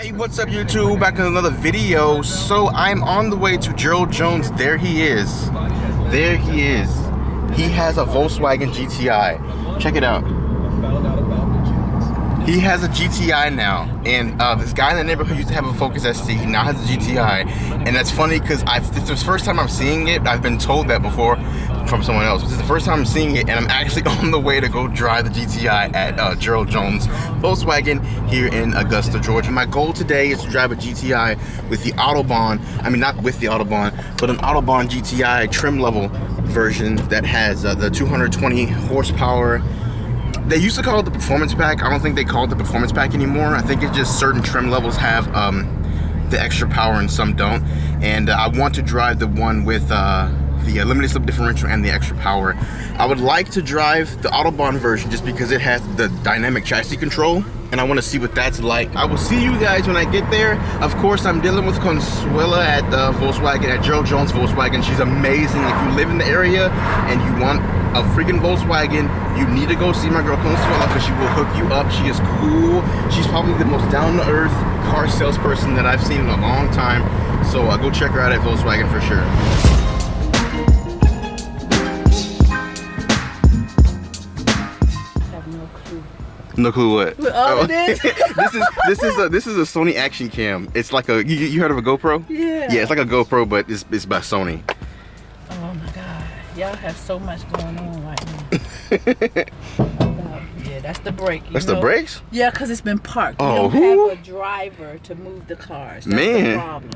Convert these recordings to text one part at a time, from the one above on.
Hey, what's up YouTube? Back in another video. So I'm on the way to Gerald Jones. There he is. There he is. He has a Volkswagen GTI. Check it out. He has a GTI now, and this guy in the neighborhood used to have a Focus ST. He now has a GTI, and that's funny because this is the first time I'm seeing it. I've been told that before from someone else. This is the first time I'm seeing it, and I'm actually on the way to go drive the GTI at Gerald Jones Volkswagen here in Augusta, Georgia. My goal today is to drive a GTI with the Autobahn. I mean, not with the Autobahn, but an Autobahn GTI trim level version that has the 220 horsepower. They used to call it the performance pack. I don't think they call it the performance pack anymore. I think it's just certain trim levels have the extra power and some don't. And I want to drive the one with the limited slip differential and the extra power. I would like to drive the Autobahn version just because it has the dynamic chassis control, and I want to see what that's like. I will see you guys when I get there. Of course, I'm dealing with Consuella at Volkswagen, at Gerald Jones Volkswagen. She's amazing. If you live in the area and you want a freaking Volkswagen, you need to go see my girl Consuella because she will hook you up. She is cool. She's probably the most down-to-earth car salesperson that I've seen in a long time. So go check her out at Volkswagen for sure. No clue what? Oh, this is a Sony action cam. It's like a you heard of a GoPro? Yeah. Yeah, it's like a GoPro, but it's by Sony. Oh my God, y'all have so much going on right now. Yeah, that's the brake. That's the brakes? Yeah, because it's been parked. Oh, we don't have a driver to move the cars. That's the problem.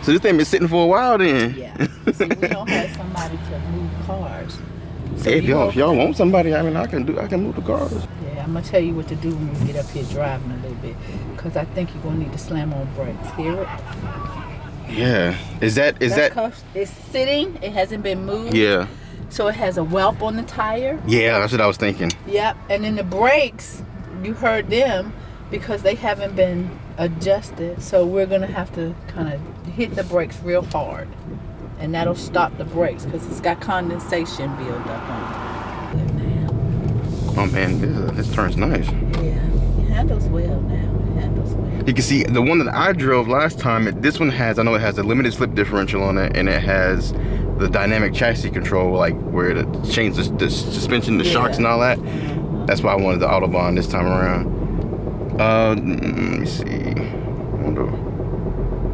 So this thing been sitting for a while then. Yeah. See, we don't have somebody to move cars. So Hey, if y'all want somebody, I mean, I can move the cars. Yeah, I'm gonna tell you what to do when we get up here driving a little bit, because I think you're gonna need to slam on brakes. Hear it? Yeah. Is that? It's sitting. It hasn't been moved. Yeah. So it has a whelp on the tire. Yeah, that's what I was thinking. Yep. And then the brakes, you heard them because they haven't been adjusted. So we're gonna have to kind of hit the brakes real hard, and that'll stop the brakes because it's got condensation build up on it. Oh man, this turn's nice. Yeah, it handles well now. It handles well. You can see the one that I drove last time. This one has, I know it has a limited slip differential on it, and it has the dynamic chassis control, like where it changes the suspension, the shocks, and all that. That's why I wanted the Autobahn this time around. Let me see. I wonder.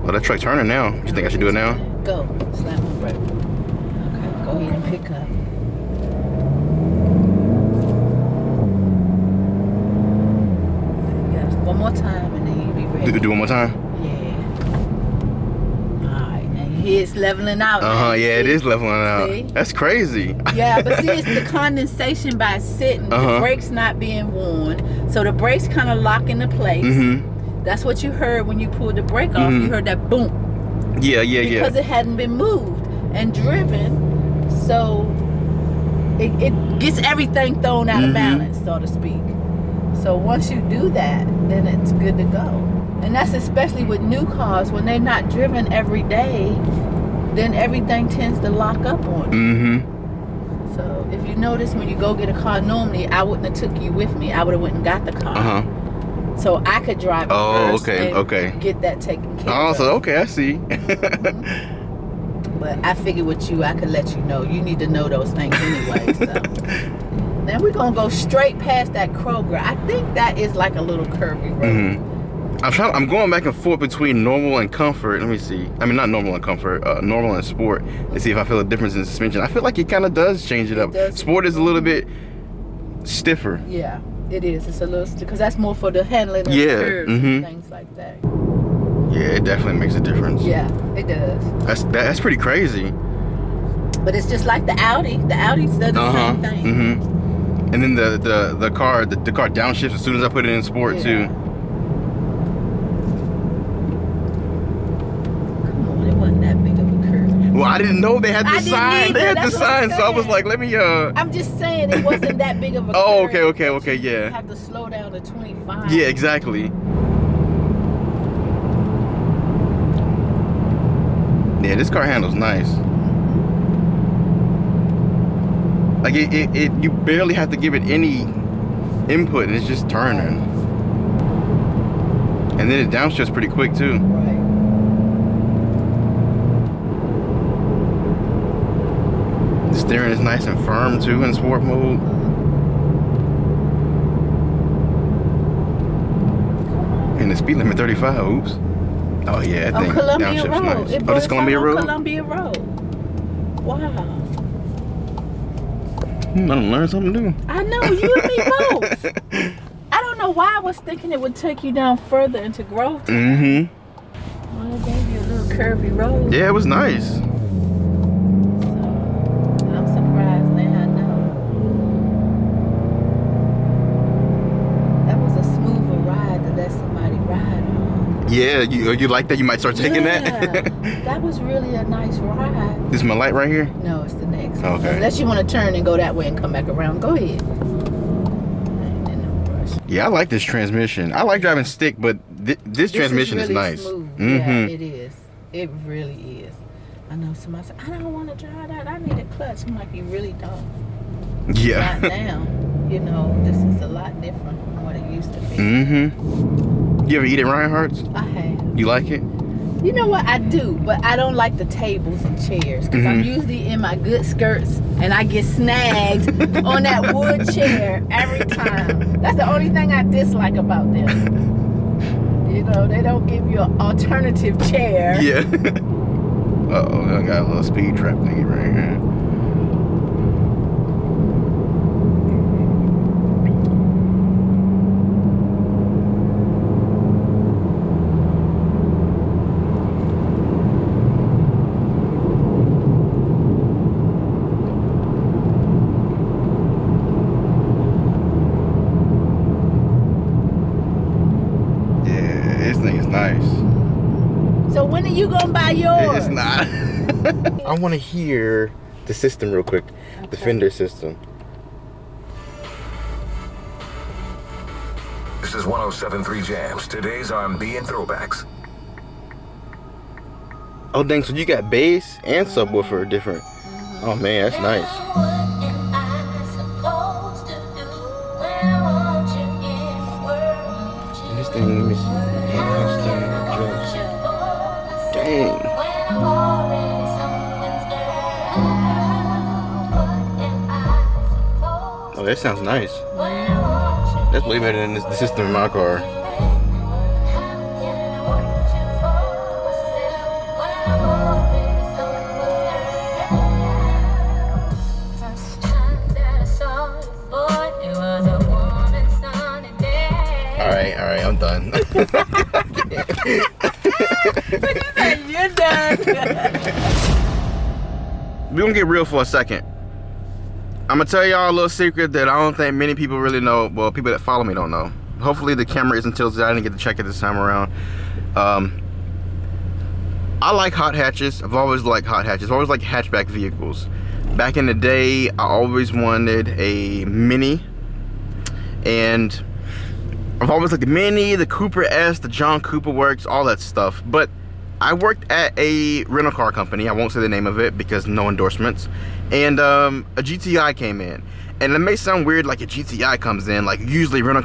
Oh, that truck's turning now. You think I should do it now? Go, slam on brake. Okay, go ahead and pick up. One more time and then you'll be ready. Do one more time? Yeah. Alright, and it's leveling out. Yeah, it is leveling out. See? That's crazy. Yeah, but see, it's the condensation by sitting. The brakes not being worn. So the brakes kind of lock into place. That's what you heard when you pulled the brake off. You heard that boom. Yeah. Because it hadn't been moved and driven. So it gets everything thrown out of balance, so to speak. So once you do that, then it's good to go. And that's especially with new cars. When they're not driven every day, then everything tends to lock up on you. So if you notice, when you go get a car, normally I wouldn't have took you with me. I would have went and got the car. So I could drive it first and get that taken care of. So okay, I see. But I figured with you, I could let you know. You need to know those things anyway. So. Then we're gonna go straight past that Kroger. I think that is like a little curvy road. I'm going back and forth between normal and comfort. Let me see. I mean, not normal and comfort, normal and sport. To see if I feel a difference in suspension. I feel like it kind of does change it up. Sport is a little bit stiffer. Yeah, it is. It's a little, because that's more for the handling of curves and things like that. Yeah, it definitely makes a difference. Yeah, it does. That's pretty crazy. But it's just like the Audi. The Audi's does the same thing. And then the car downshifts as soon as I put it in sport too. Come on, it wasn't that big of a curve. Well, I didn't know they had the sign. They had the sign, so I was like, let me I'm just saying it wasn't that big of a curve. Oh, okay, yeah. You have to slow down to 25. Yeah, exactly. Yeah, this car handles nice. Like you barely have to give it any input, and it's just turning. And then it downshifts pretty quick too. Right. The steering is nice and firm too in sport mode. And the speed limit 35. Oops. Oh yeah, I think Columbia downshifts Road. nice. It Oh, this burns Columbia out on Road? Columbia Road. Wow. I done learned something new. I know, you and me both. I don't know why I was thinking it would take you down further into Grove. Mm-hmm. Well, it gave you a little curvy road. Yeah, it was nice. So, I'm surprised now I know. That was a smoother ride to let somebody ride on. Yeah, you like that? You might start taking that? That was really a nice ride. This is my light right here? No, it's the next one. Okay. Unless you want to turn and go that way and come back around. Go ahead. I ain't in no rush. Yeah, I like this transmission. I like driving stick, but this transmission is really nice. Smooth. Mm-hmm. Yeah, it is. It really is. I know somebody said, I don't want to drive that. I need a clutch. I'm like, you really don't. Yeah. Not now. You know, this is a lot different from what it used to be. Mm-hmm. You ever eat at Reinhardt's? I have. You like it? You know what? I do, but I don't like the tables and chairs because I'm usually in my good skirts and I get snagged on that wood chair every time. That's the only thing I dislike about them. You know, they don't give you an alternative chair. Yeah. Uh-oh, I got a little speed trap thingy right here. So when are you gonna buy yours? It's not. I want to hear the system real quick. Okay. The Fender system. This is 107.3 Jams. Today's R&B and throwbacks. Oh dang! So you got bass and subwoofer different. Oh man, that's nice. This thing, let me see. Dang. Oh, that sounds nice. That's way better than the system in my car. Alright, I'm done. What you say? You're done. We're gonna get real for a second. I'm gonna tell y'all a little secret that I don't think many people really know. Well, people that follow me don't know. Hopefully the camera isn't tilted. I didn't get to check it this time around. I like hot hatches. I've always liked hot hatches. I've always liked hatchback vehicles. Back in the day, I always wanted a Mini. And I've always liked the Mini, the Cooper S, the John Cooper Works, all that stuff. But I worked at a rental car company. I won't say the name of it because no endorsements. And a GTI came in. And it may sound weird, like a GTI comes in, like usually rental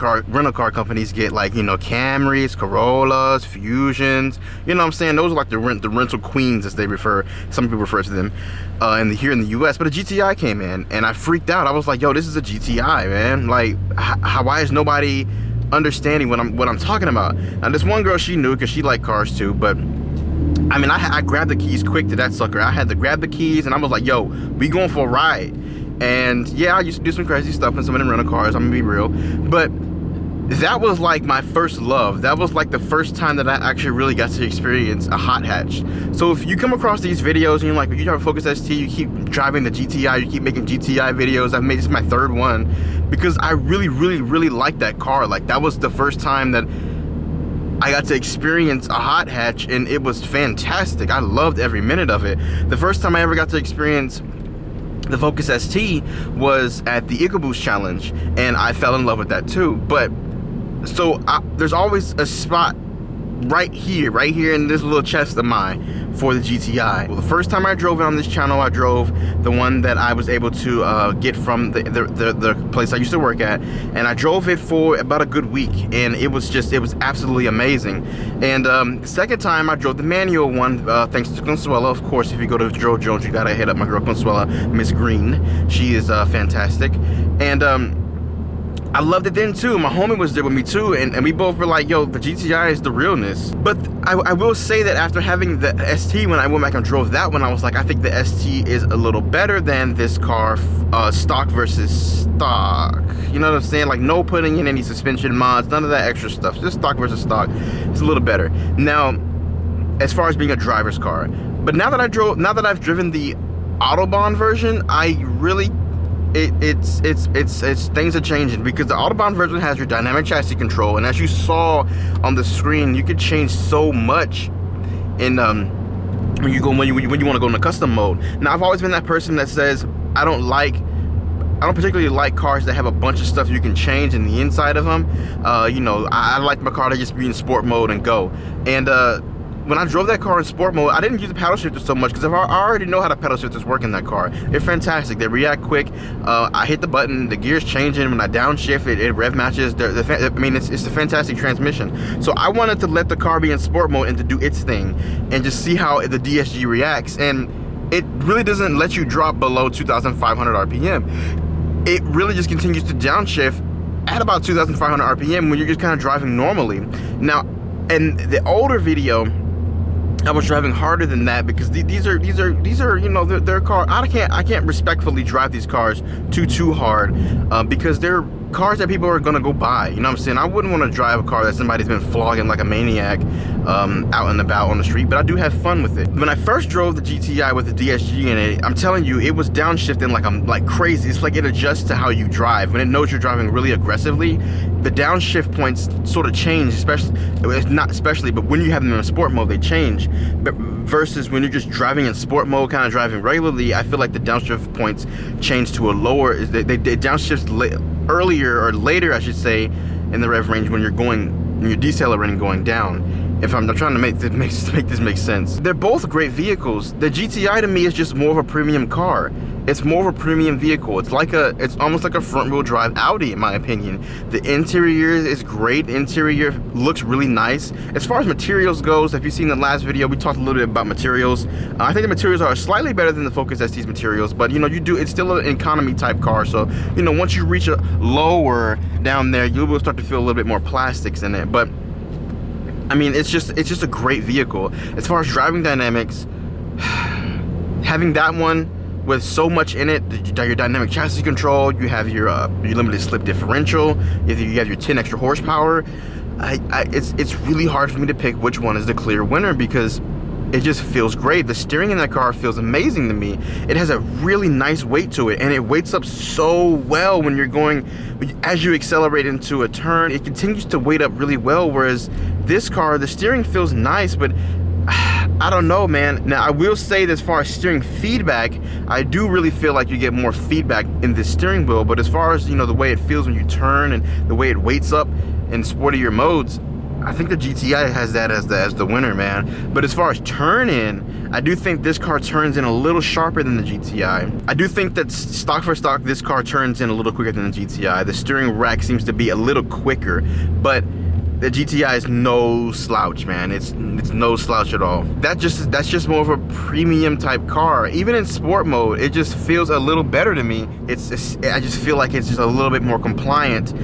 car companies get, like, you know, Camrys, Corollas, Fusions, you know what I'm saying? Those are like the rental queens, as they refer, some people refer to them here in the US. But a GTI came in and I freaked out. I was like, yo, this is a GTI, man. Like, why is nobody understanding what I'm talking about? Now this one girl, she knew because she liked cars too, but I mean, I grabbed the keys quick to that sucker. I had to grab the keys and I was like, yo, we going for a ride. And yeah, I used to do some crazy stuff in some of them rental cars, I'm gonna be real. But that was like my first love. That was like the first time that I actually really got to experience a hot hatch. So if you come across these videos and you're like, you drive a Focus ST, you keep driving the GTI, you keep making GTI videos. I've made this my third one because I really like that car. Like, that was the first time that I got to experience a hot hatch and it was fantastic. I loved every minute of it. The first time I ever got to experience the Focus ST was at the EcoBoost Challenge, and I fell in love with that too. But so there's always a spot right here in this little chest of mine for the GTI. Well, the first time I drove it on this channel, I drove the one that I was able to get from the place I used to work at, and I drove it for about a good week, and it was absolutely amazing. And the second time I drove the manual one, thanks to Consuella. Of course, if you go to Gerald Jones, you gotta hit up my girl Consuella, Miss Green. She is fantastic. And I loved it then too. My homie was there with me too, and we both were like, yo, the GTI is the realness. But I will say that after having the ST, when I went back and drove that one, I was like, I think the ST is a little better than this car, stock versus stock. You know what I'm saying? Like, no putting in any suspension mods, none of that extra stuff. Just stock versus stock. It's a little better. Now, as far as being a driver's car. But now that I've driven the Autobahn version, I really it's things are changing, because the Autobahn version has your dynamic chassis control, and as you saw on the screen, you could change so much in when you want to go into custom mode. Now, I've always been that person that says I don't particularly like cars that have a bunch of stuff you can change in the inside of them. You know, I like my car to just be in sport mode and go. And when I drove that car in sport mode, I didn't use the paddle shifter so much, because I already know how the paddle shifters work in that car. They're fantastic. They react quick. I hit the button, the gear's changing. When I downshift, it rev matches. I mean, it's a fantastic transmission. So I wanted to let the car be in sport mode and to do its thing, and just see how the DSG reacts. And it really doesn't let you drop below 2,500 RPM. It really just continues to downshift at about 2,500 RPM when you're just kind of driving normally. Now, in the older video, I was driving harder than that, because these are you know, they're car. I can't respectfully drive these cars too hard, because they're cars that people are gonna go buy. You know what I'm saying? I wouldn't want to drive a car that somebody's been flogging like a maniac out and about on the street, but I do have fun with it. When I first drove the GTI with the DSG in it, I'm telling you, it was downshifting like crazy. It's like it adjusts to how you drive. When it knows you're driving really aggressively, the downshift points sort of change, but when you have them in sport mode, they change. But versus when you're just driving in sport mode, kind of driving regularly, I feel like the downshift points change to a lower. They downshift earlier, or later I should say, in the rev range when you're decelerating going down. If I'm trying to make this make sense. They're both great vehicles. The GTI to me is just more of a premium car. It's more of a premium vehicle. It's almost like a front wheel drive Audi, in my opinion. The interior is great. The interior looks really nice. As far as materials goes, if you've seen the last video, we talked a little bit about materials. I think the materials are slightly better than the Focus ST's materials, but you know, it's still an economy type car. So, you know, once you reach a lower down there, you will start to feel a little bit more plastics in it. But I mean, it's just a great vehicle. As far as driving dynamics, having that one with so much in it, your dynamic chassis control, you have your limited slip differential, you have your 10 extra horsepower. It's really hard for me to pick which one is the clear winner, because it just feels great. The steering in that car feels amazing to me. It has a really nice weight to it, and it weights up so well when you're going, as you accelerate into a turn, it continues to weight up really well, whereas this car, the steering feels nice, but I don't know, man. Now, I will say that as far as steering feedback, I do really feel like you get more feedback in this steering wheel, but as far as, you know, the way it feels when you turn and the way it weights up in sportier modes, I think the GTI has that as the winner, man. But as far as turn in, I do think this car turns in a little sharper than the GTI. I do think that stock for stock, this car turns in a little quicker than the GTI. The steering rack seems to be a little quicker, but the GTI is no slouch, man. It's no slouch at all. That's just more of a premium type car. Even in sport mode, it just feels a little better to me. I just feel like it's just a little bit more compliant.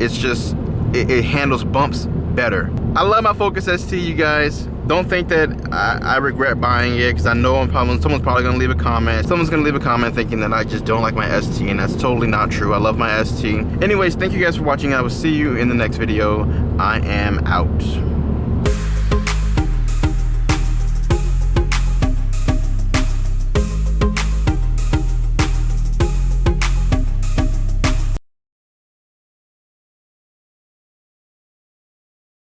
It's just, it handles bumps better. I love my Focus ST, you guys. Don't think that I regret buying it, because I know someone's probably gonna leave a comment. Someone's gonna leave a comment thinking that I just don't like my ST, and that's totally not true. I love my ST. Anyways, thank you guys for watching. I will see you in the next video. I am out.